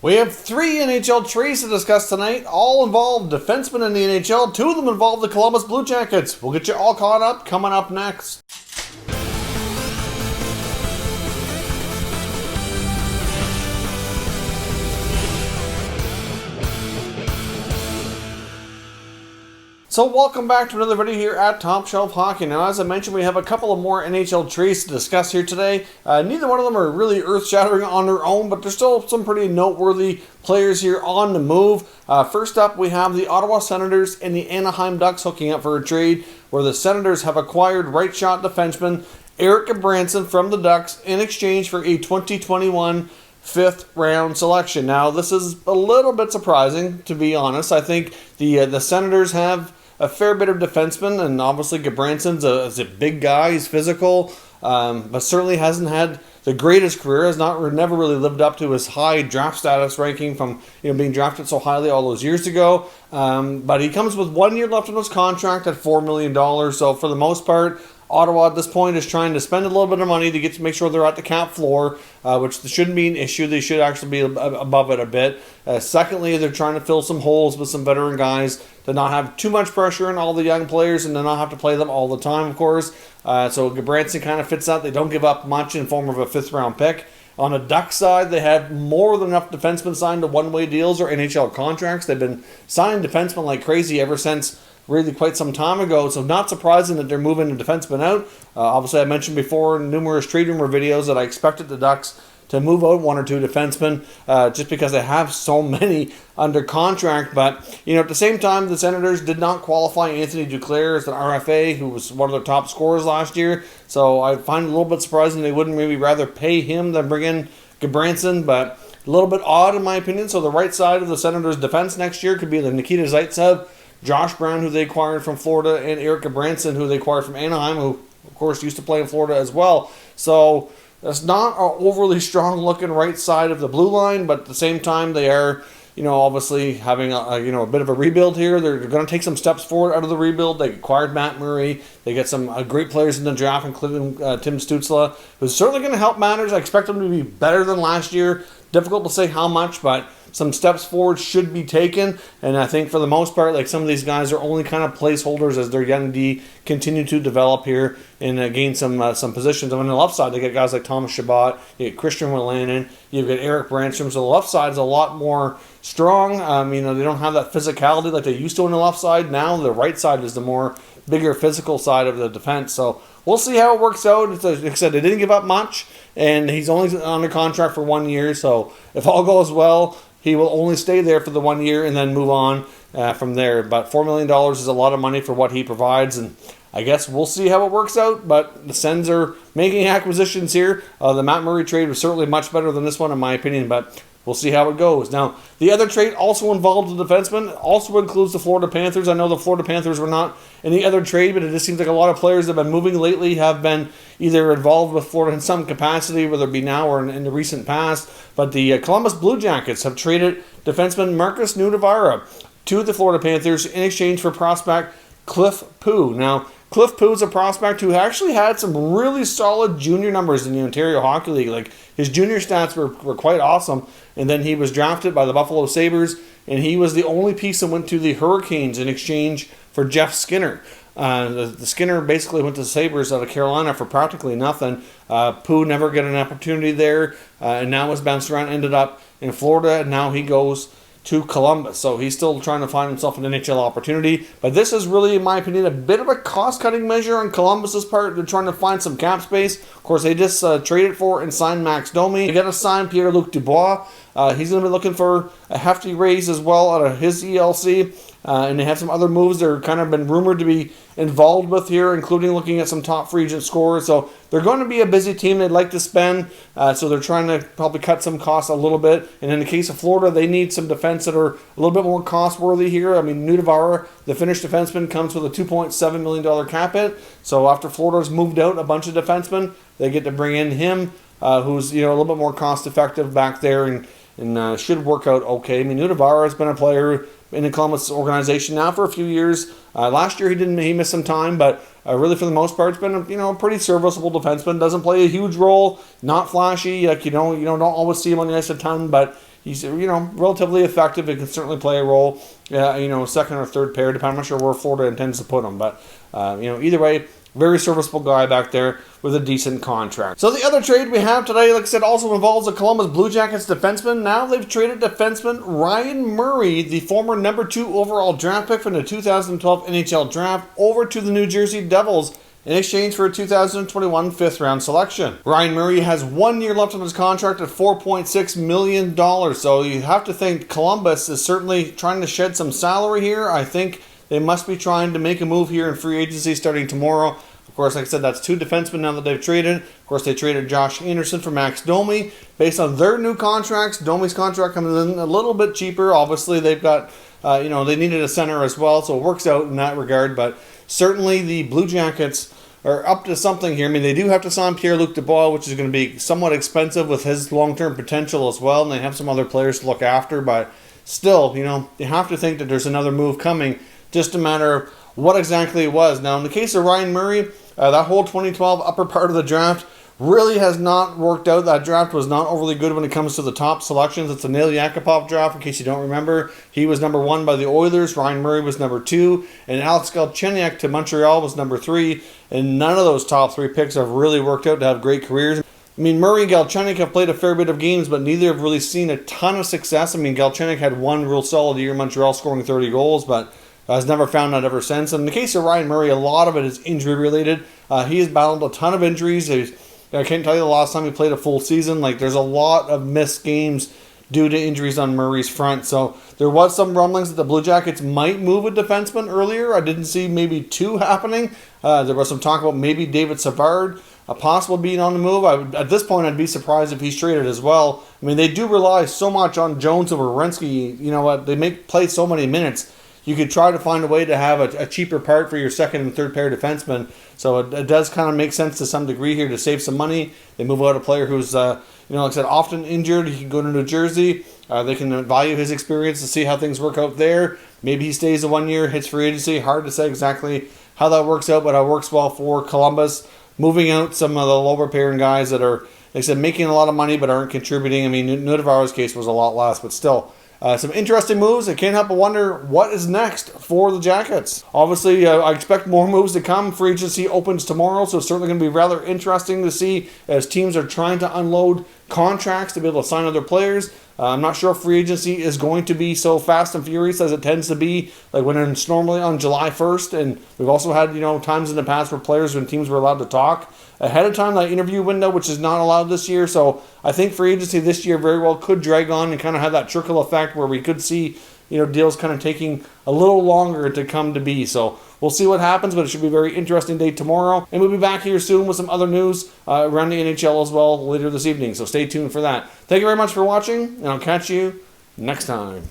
We have 3 NHL trades to discuss tonight, all involve defensemen in the NHL. 2 of them involve the Columbus Blue Jackets. We'll get you all caught up coming up next. So welcome back to another video here at Top Shelf Hockey. Now, as I mentioned, we have a couple of more NHL trades to discuss here today. Neither one of them are really earth-shattering on their own, but there's still some pretty noteworthy players here on the move. First up, we have the Ottawa Senators and the Anaheim Ducks hooking up for a trade where the Senators have acquired right-shot defenseman Erik Gudbrandson from the Ducks in exchange for a 2021 fifth-round selection. Now, this is a little bit surprising, to be honest. I think the Senators have a fair bit of defensemen, and obviously Gudbrandson's a big guy. He's physical, but certainly hasn't had the greatest career. Has never really lived up to his high draft status ranking from being drafted so highly all those years ago. But he comes with 1 year left on his contract at $4 million. So for the most part, Ottawa at this point is trying to spend a little bit of money to make sure they're at the cap floor, which shouldn't be an issue. They should actually be above it a bit. Secondly, they're trying to fill some holes with some veteran guys to not have too much pressure on all the young players and to not have to play them all the time, of course. So Gudbranson kind of fits that. They don't give up much in form of a fifth-round pick. On the Ducks side, they have more than enough defensemen signed to one-way deals or NHL contracts. They've been signing defensemen like crazy ever since really quite some time ago, so not surprising that they're moving a defenseman out. Obviously, I mentioned before in numerous trade rumor videos that I expected the Ducks to move out 1 or 2 defensemen just because they have so many under contract. But, at the same time, the Senators did not qualify Anthony Duclair as an RFA, who was one of their top scorers last year. So I find it a little bit surprising they wouldn't maybe rather pay him than bring in Gudbranson, but a little bit odd in my opinion. So the right side of the Senators' defense next year could be the Nikita Zaitsev, Josh Brown, who they acquired from Florida, and Erik Gudbrandson, who they acquired from Anaheim, who, of course, used to play in Florida as well. So that's not an overly strong-looking right side of the blue line, but at the same time, they are, obviously having a bit of a rebuild here. They're going to take some steps forward out of the rebuild. They acquired Matt Murray. They get some great players in the draft, including Tim Stützle, who's certainly going to help matters. I expect them to be better than last year. Difficult to say how much, but some steps forward should be taken, and I think for the most part, some of these guys are only kind of placeholders as their young D continue to develop here and gain some positions. On the left side, they get guys like Thomas Chabot, you get Christian Wolanin, you've got Erik Brannstrom. So the left side is a lot more strong. They don't have that physicality like they used to on the left side. Now the right side is the more bigger physical side of the defense. So we'll see how it works out. Like I said, they didn't give up much, and he's only under contract for 1 year. So if all goes well, he will only stay there for the 1 year and then move on from there. But $4 million is a lot of money for what he provides, and I guess we'll see how it works out. But the Sens are making acquisitions here. The Matt Murray trade was certainly much better than this one, in my opinion, but we'll see how it goes. Now, the other trade also involved the defenseman, also includes the Florida Panthers. I know the Florida Panthers were not in the other trade, but it just seems like a lot of players that have been moving lately have been either involved with Florida in some capacity, whether it be now or in the recent past. But the Columbus Blue Jackets have traded defenseman Markus Nutivara to the Florida Panthers in exchange for prospect Cliff Pugh. Now, Cliff Pugh is a prospect who actually had some really solid junior numbers in the Ontario Hockey League. His junior stats were quite awesome. And then he was drafted by the Buffalo Sabres, and he was the only piece that went to the Hurricanes in exchange for Jeff Skinner. The Skinner basically went to the Sabres out of Carolina for practically nothing. Pugh never got an opportunity there, and now was bounced around, ended up in Florida, and now he goes to Columbus. So he's still trying to find himself an NHL opportunity. But this is really, in my opinion, a bit of a cost-cutting measure on Columbus's part. They're trying to find some cap space. Of course, they just traded for and signed Max Domi. They got to sign Pierre-Luc Dubois. He's going to be looking for a hefty raise as well out of his ELC. And they have some other moves that are kind of been rumored to be involved with here, including looking at some top free agent scorers. So they're going to be a busy team. They'd like to spend. So they're trying to probably cut some costs a little bit. And in the case of Florida, they need some defense that are a little bit more cost-worthy here. I mean, Nutivara, the Finnish defenseman, comes with a $2.7 million cap hit. So after Florida's moved out a bunch of defensemen, they get to bring in him, who's a little bit more cost-effective back there and should work out okay. I mean, Nutivara has been a player in the Columbus organization now for a few years. Last year he missed some time, but really for the most part it's been a pretty serviceable defenseman. Doesn't play a huge role, not flashy. You don't always see him on the ice a ton, but He's, relatively effective and can certainly play a role, second or third pair, depending. I'm not sure where Florida intends to put him, but, either way, very serviceable guy back there with a decent contract. So the other trade we have today, like I said, also involves the Columbus Blue Jackets defenseman. Now they've traded defenseman Ryan Murray, the former number 2 overall draft pick from the 2012 NHL draft, over to the New Jersey Devils in exchange for a 2021 fifth-round selection. Ryan Murray has 1 year left on his contract at $4.6 million. So you have to think Columbus is certainly trying to shed some salary here. I think they must be trying to make a move here in free agency starting tomorrow. Of course, like I said, that's 2 defensemen now that they've traded. Of course, they traded Josh Anderson for Max Domi. Based on their new contracts, Domi's contract comes in a little bit cheaper. Obviously, they've got, they needed a center as well, so it works out in that regard. But certainly the Blue Jackets are up to something here. I mean, they do have to sign Pierre-Luc Dubois, which is going to be somewhat expensive with his long-term potential as well, and they have some other players to look after. But still, you have to think that there's another move coming. Just a matter of what exactly it was. Now, in the case of Ryan Murray, that whole 2012 upper part of the draft really has not worked out. That draft was not overly good when it comes to the top selections. It's a Nail Yakupov draft, in case you don't remember. He was number 1 by the Oilers. Ryan Murray was number 2. And Alex Galchenyuk to Montreal was number 3. And none of those top 3 picks have really worked out to have great careers. I mean, Murray and Galchenyuk have played a fair bit of games, but neither have really seen a ton of success. I mean, Galchenyuk had 1 real solid year in Montreal, scoring 30 goals, but has never found that ever since. And in the case of Ryan Murray, a lot of it is injury-related. He has battled a ton of injuries. I can't tell you the last time he played a full season. There's a lot of missed games due to injuries on Murray's front. So there was some rumblings that the Blue Jackets might move a defenseman earlier. I didn't see maybe 2 happening. There was some talk about maybe David Savard possible being on the move. At this point, I'd be surprised if he's traded as well. I mean, they do rely so much on Jones and Werenski. You know what? They play so many minutes. You could try to find a way to have a cheaper part for your second and third pair defensemen. So it does kind of make sense to some degree here to save some money. They move out a player who's, like I said, often injured. He can go to New Jersey. They can value his experience to see how things work out there. Maybe he stays a 1 year, hits free agency. Hard to say exactly how that works out, but it works well for Columbus. Moving out some of the lower pairing guys that are, like I said, making a lot of money but aren't contributing. I mean, Nutivara's case was a lot less, but still. Some interesting moves. I can't help but wonder what is next for the Jackets. Obviously, I expect more moves to come. Free agency opens tomorrow, so it's certainly going to be rather interesting to see as teams are trying to unload contracts to be able to sign other players. I'm not sure if free agency is going to be so fast and furious as it tends to be, like when it's normally on July 1st. And we've also had, times in the past where players and teams were allowed to talk ahead of time, that interview window, which is not allowed this year. So I think free agency this year very well could drag on and kind of have that trickle effect where we could see, deals kind of taking a little longer to come to be. So we'll see what happens, but it should be a very interesting day tomorrow. And we'll be back here soon with some other news around the NHL as well later this evening. So stay tuned for that. Thank you very much for watching, and I'll catch you next time.